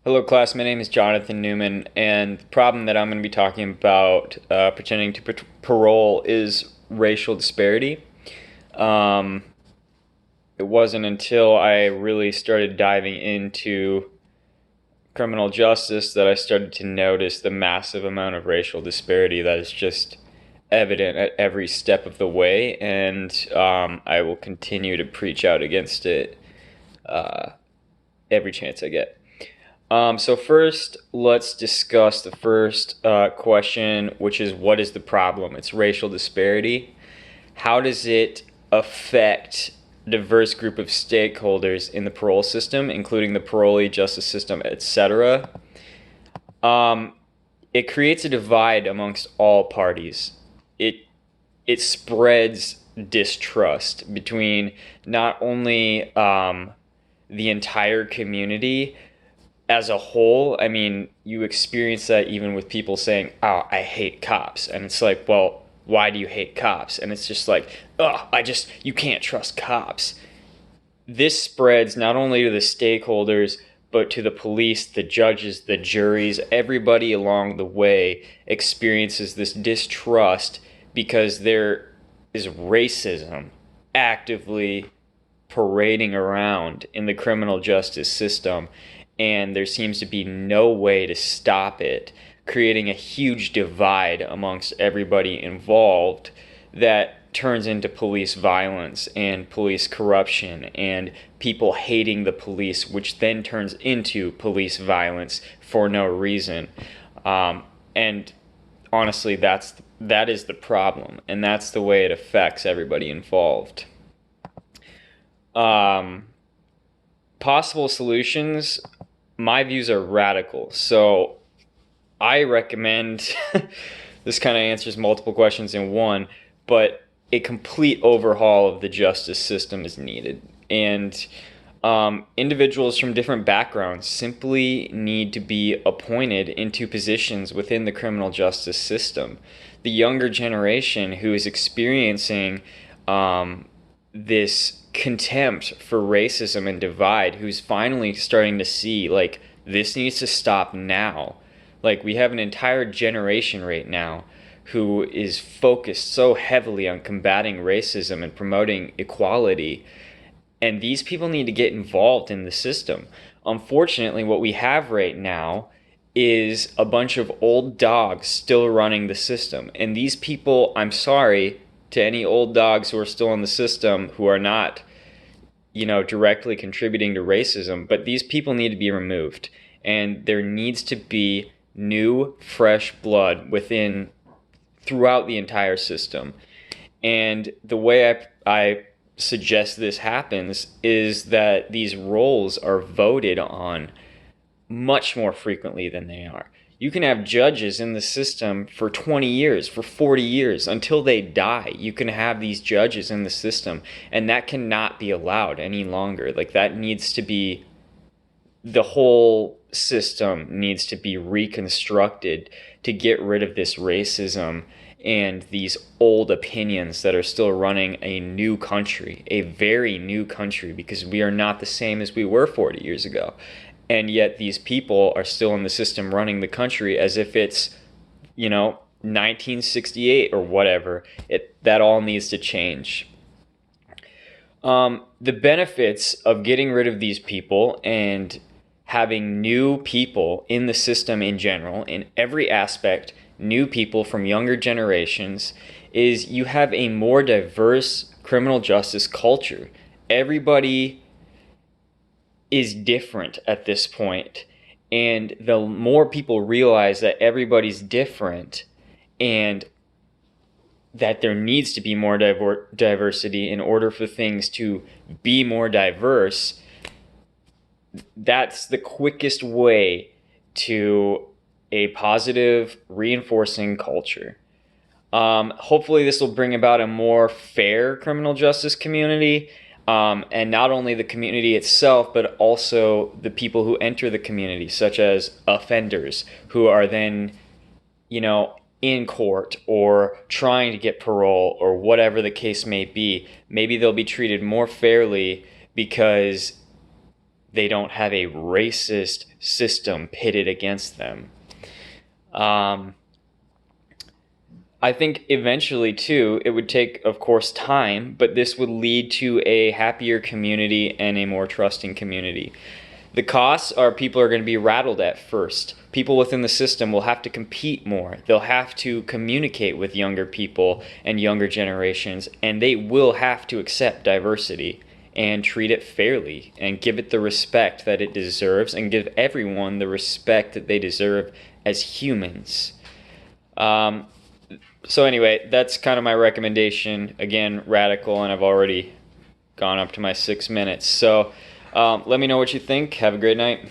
Hello, class. My name is Jonathan Newman, and the problem that I'm going to be talking about pertaining to parole is racial disparity. Um, it wasn't until I really started diving into criminal justice that I started to notice the massive amount of racial disparity that is just evident at every step of the way, and I will continue to preach out against it every chance I get. So first, let's discuss the first question, which is what is the problem? It's racial disparity. How does it affect a diverse group of stakeholders in the parole system, including the parolee justice system, etc.? Um, it creates a divide amongst all parties. It it spreads distrust between not only the entire community as a whole. I mean, you experience that even with people saying, "Oh, I hate cops," and it's like, well, why do you hate cops? And it's just like, oh, you can't trust cops. This spreads not only to the stakeholders, but to the police, the judges, the juries, everybody along the way experiences this distrust because there is racism actively parading around in the criminal justice system, and there seems to be no way to stop it, creating a huge divide amongst everybody involved that turns into police violence and police corruption and people hating the police, which then turns into police violence for no reason. And honestly, that is the problem, and that's the way it affects everybody involved. Um, Possible solutions, my views are radical. So I recommend this kind of answers multiple questions in one, but a complete overhaul of the justice system is needed. And individuals from different backgrounds simply need to be appointed into positions within the criminal justice system. The younger generation who is experiencing this contempt for racism and divide, who's finally starting to see, like, this needs to stop now. Like, we have an entire generation right now who is focused so heavily on combating racism and promoting equality, and these people need to get involved in the system. Unfortunately, what we have right now is a bunch of old dogs still running the system. And these people, I'm sorry to any old dogs who are still in the system who are not, directly contributing to racism, but these people need to be removed. And there needs to be new, fresh blood throughout the entire system. And the way I suggest this happens is that these roles are voted on much more frequently than they are. You can have judges in the system for 20 years, for 40 years, until they die. You can have these judges in the system, and that cannot be allowed any longer. Like, that needs to be, the whole system needs to be reconstructed to get rid of this racism and these old opinions that are still running a new country, a very new country, because we are not the same as we were 40 years ago. And yet these people are still in the system running the country as if it's, 1968 or whatever. That all needs to change. The benefits of getting rid of these people and having new people in the system in general, in every aspect, new people from younger generations, is you have a more diverse criminal justice culture. Everybody is different at this point, and the more people realize that everybody's different and that there needs to be more diversity in order for things to be more diverse, that's the quickest way to a positive, reinforcing culture. Hopefully, this will bring about a more fair criminal justice community, and not only the community itself, but also the people who enter the community, such as offenders who are then, in court or trying to get parole or whatever the case may be. Maybe they'll be treated more fairly because they don't have a racist system pitted against them. I think eventually, too, it would take, of course, time, but this would lead to a happier community and a more trusting community. The costs are people are going to be rattled at first. People within the system will have to compete more. They'll have to communicate with younger people and younger generations, and they will have to accept diversity and treat it fairly and give it the respect that it deserves and give everyone the respect that they deserve as humans. So anyway, that's kind of my recommendation. Again, radical, and I've already gone up to my 6 minutes. So let me know what you think. Have a great night.